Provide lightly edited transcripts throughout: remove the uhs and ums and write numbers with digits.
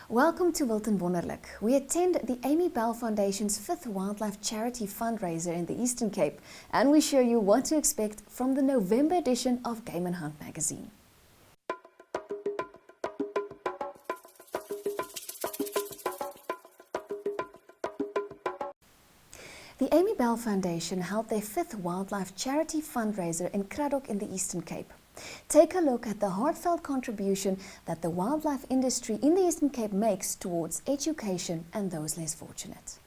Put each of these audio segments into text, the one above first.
Welcome to Wild&WONNERLIK. We attend the Amy Bell Foundation's 5th Wildlife Charity Fundraiser in the Eastern Cape, and we show you what to expect from the November edition of GAME&HUNT magazine. The Amy Bell Foundation held their 5th Wildlife Charity Fundraiser in Cradock in the Eastern Cape. Take a look at the heartfelt contribution that the wildlife industry in the Eastern Cape makes towards education and those less fortunate.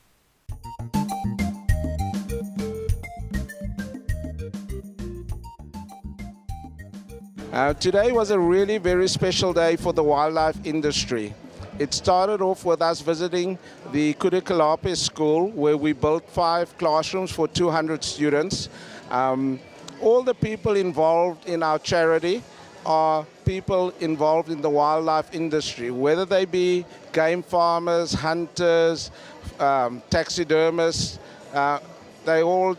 Today was a really very special day for the wildlife industry. It started off with us visiting the Cradock school, where we built 5 classrooms for 200 students. All the people involved in our charity are people involved in the wildlife industry, whether they be game farmers, hunters, taxidermists, they're all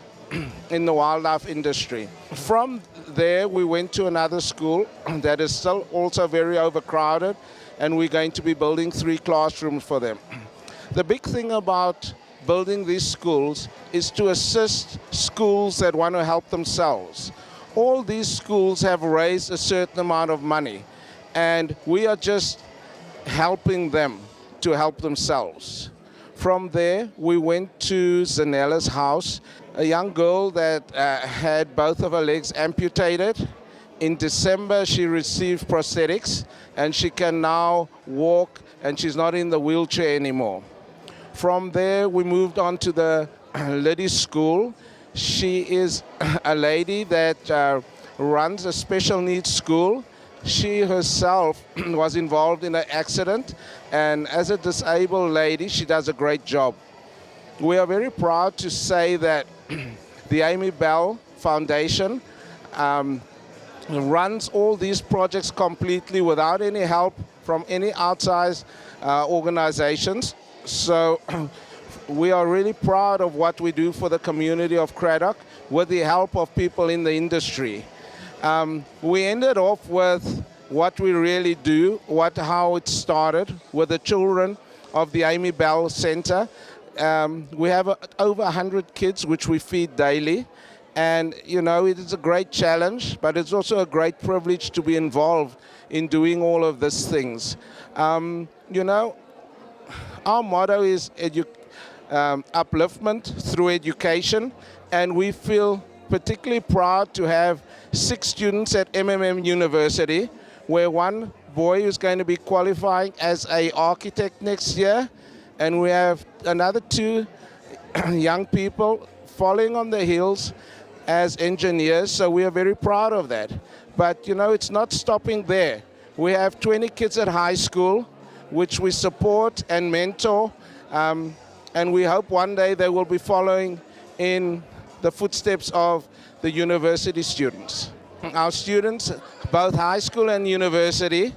in the wildlife industry. From there, we went to another school that is still also very overcrowded, and we're going to be building 3 classrooms for them. The big thing about building these schools is to assist schools that want to help themselves. All these schools have raised a certain amount of money, and we are just helping them to help themselves. From there, we went to Zanella's house, a young girl that had both of her legs amputated. In December, she received prosthetics, and she can now walk, and she's not in the wheelchair anymore. From there, we moved on to the lady school. She is a lady that runs a special needs school. She herself was involved in an accident, and as a disabled lady, she does a great job. We are very proud to say that the Amy Bell Foundation runs all these projects completely without any help from any outside organizations. So we are really proud of what we do for the community of Cradock with the help of people in the industry. We ended off with what we really do, how it started with the children of the Amy Bell Center. We have over 100 kids which we feed daily. And, you know, it is a great challenge, but it's also a great privilege to be involved in doing all of these things. You know, our motto is upliftment through education, and we feel particularly proud to have 6 students at University, where one boy is going to be qualifying as an architect next year, and we have another 2 young people following on the heels as engineers, so we are very proud of that. But, you know, it's not stopping there. We have 20 kids at high school, which we support and mentor, and we hope one day they will be following in the footsteps of the university students. Our students, both high school and university,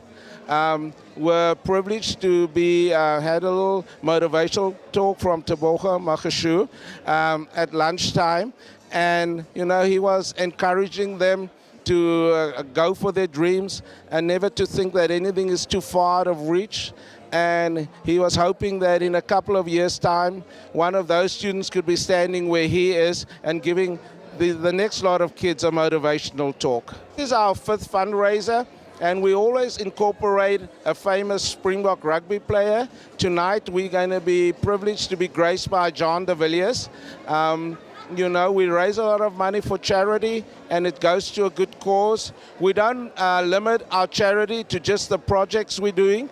were privileged to be, had a little motivational talk from Teboga Magashu at lunchtime, and you know, he was encouraging them to go for their dreams and never to think that anything is too far out of reach. And he was hoping that in a couple of years' time, one of those students could be standing where he is and giving the next lot of kids a motivational talk. This is our 5th fundraiser, and we always incorporate a famous Springbok rugby player. Tonight, we're going to be privileged to be graced by John de Villiers. You know, we raise a lot of money for charity, and it goes to a good cause. We don't limit our charity to just the projects we're doing.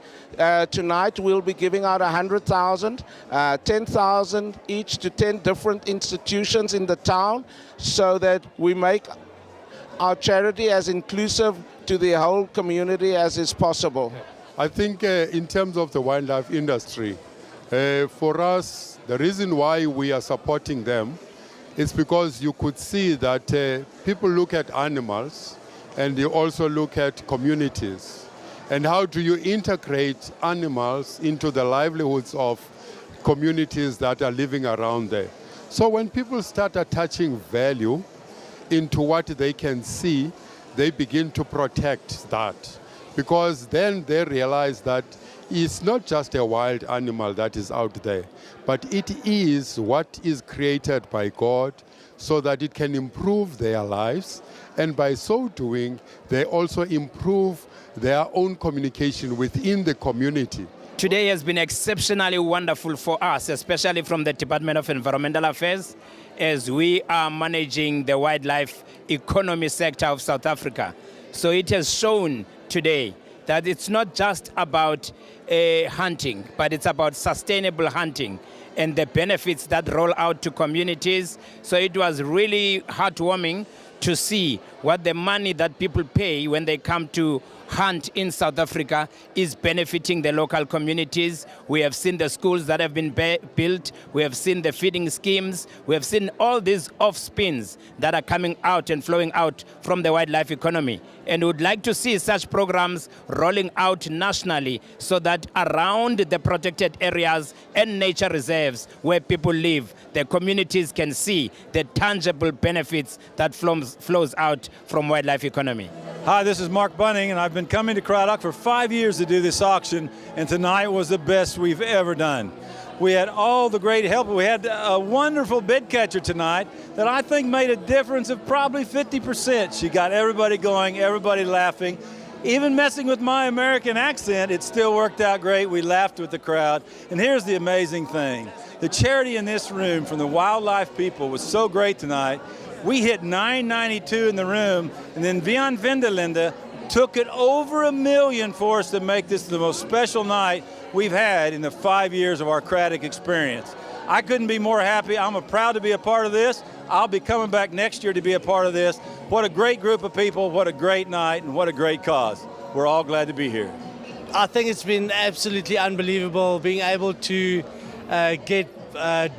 Tonight we'll be giving out 100,000, 10,000 each to 10 different institutions in the town, so that we make our charity as inclusive to the whole community as is possible. I think in terms of the wildlife industry, for us, the reason why we are supporting them is because you could see that people look at animals and they also look at communities. And how do you integrate animals into the livelihoods of communities that are living around there? So when people start attaching value into what they can see, they begin to protect that. because then they realize that it's not just a wild animal that is out there, but it is what is created by God so that it can improve their lives. And by so doing, they also improve their own communication within the community. Today has been exceptionally wonderful for us, especially from the Department of Environmental Affairs, as we are managing the wildlife economy sector of South Africa. So it has shown today that it's not just about hunting, but it's about sustainable hunting and the benefits that roll out to communities. So it was really heartwarming to see what the money that people pay when they come to hunt in South Africa is benefiting the local communities. We have seen the schools that have been built. We have seen the feeding schemes. We have seen all these off-spins that are coming out and flowing out from the wildlife economy. And we would like to see such programs rolling out nationally so that around the protected areas and nature reserves where people live, the communities can see the tangible benefits that flows out from wildlife economy. Hi, this is Mark Bunning, and I've been coming to Cradock for 5 years to do this auction, and tonight was the best we've ever done. We had all the great help. We had a wonderful bid catcher tonight that I think made a difference of probably 50%. She got everybody going, everybody laughing. Even messing with my American accent, it still worked out great. We laughed with the crowd. And here's the amazing thing. The charity in this room from the wildlife people was so great tonight. We hit 992 in the room, and then Vian Vindelinde took it over $1 million for us to make this the most special night we've had in the 5 years of our Cradock experience. I couldn't be more happy. I'm proud to be a part of this. I'll be coming back next year to be a part of this. What a great group of people, what a great night, and what a great cause. We're all glad to be here. I think it's been absolutely unbelievable being able to get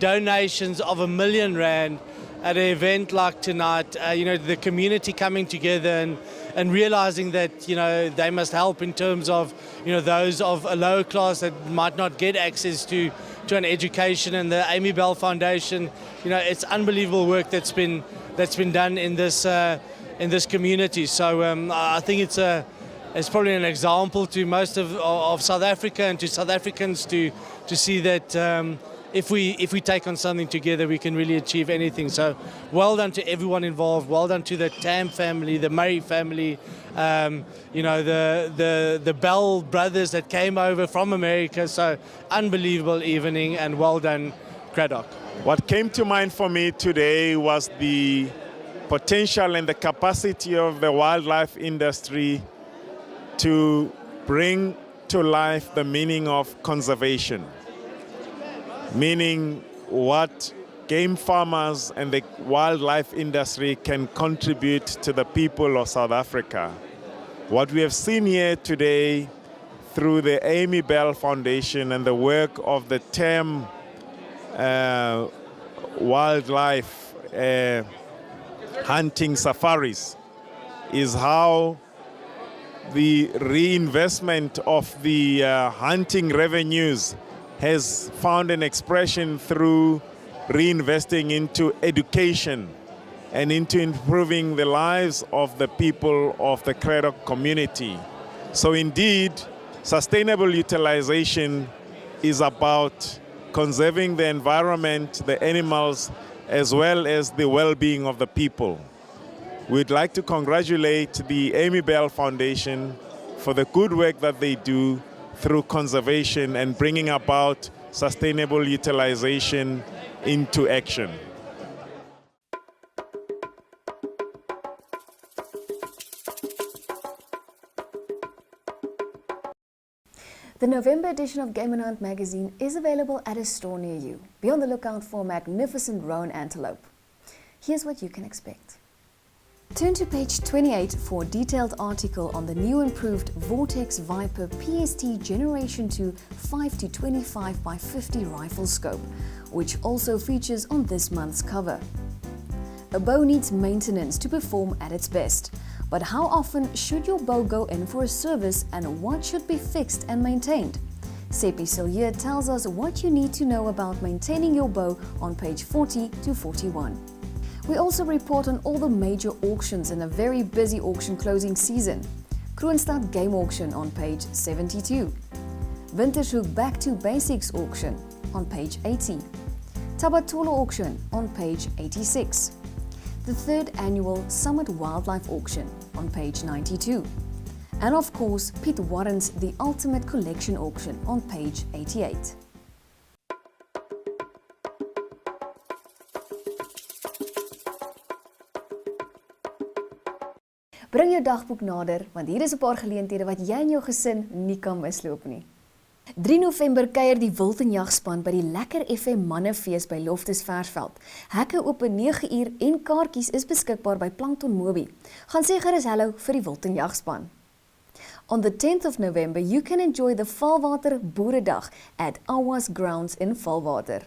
donations of R1 million at an event like tonight. The community coming together and realizing that, they must help in terms of, those of a lower class that might not get access to an education, and the Amy Bell Foundation. It's unbelievable work that's been done in this community. So I think it's probably an example to most of South Africa and to South Africans to see that if we take on something together, we can really achieve anything. So well done to everyone involved. Well done to the Tam family, the Murray family, the Bell brothers that came over from America. So unbelievable evening, and well done, Cradock. What came to mind for me today was the potential and the capacity of the wildlife industry to bring to life the meaning of conservation. Meaning what game farmers and the wildlife industry can contribute to the people of South Africa. What we have seen here today through the Amy Bell Foundation and the work of the Tam wildlife hunting safaris is how the reinvestment of the hunting revenues has found an expression through reinvesting into education and into improving the lives of the people of the Cradock community. So indeed, sustainable utilization is about conserving the environment, the animals, as well as the well-being of the people. We'd like to congratulate the Amy Bell Foundation for the good work that they do through conservation and bringing about sustainable utilization into action. The November edition of Game&HUNT magazine is available at a store near you. Be on the lookout for a magnificent roan antelope. Here's what you can expect. Turn to page 28 for a detailed article on the new improved Vortex Viper PST Generation 2 5-25x50 rifle scope, which also features on this month's cover. A bow needs maintenance to perform at its best. But how often should your bow go in for a service, and what should be fixed and maintained? Seppi Sillier tells us what you need to know about maintaining your bow on page 40 to 41. We also report on all the major auctions in a very busy auction closing season. Kroonstad Game Auction on page 72. Wintershoek Back to Basics Auction on page 80. Tabatolo Auction on page 86. The 3rd Annual Summit Wildlife Auction on page 92. And of course, Piet Warren's The Ultimate Collection Auction on page 88. Bring jou dagboek nader, want hier is 'n paar geleenthede wat jy en jou gesin nie kan misloop nie. 3 November kuier die Wild&Jagspan by die Lekker FM Mannefees by Loftus Versveld. Hekke oop 9 uur en kaartjies is beskikbaar by Plankton Mobi. Gaan sê gerus hallo vir die Wild&Jagspan. On the 10th of November, you can enjoy the Valwater Boeredag at Awas Grounds in Valwater.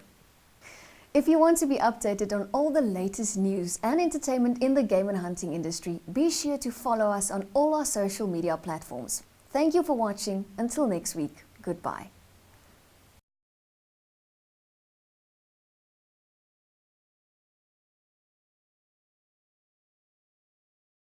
If you want to be updated on all the latest news and entertainment in the game and hunting industry, be sure to follow us on all our social media platforms. Thank you for watching. Until next week, goodbye.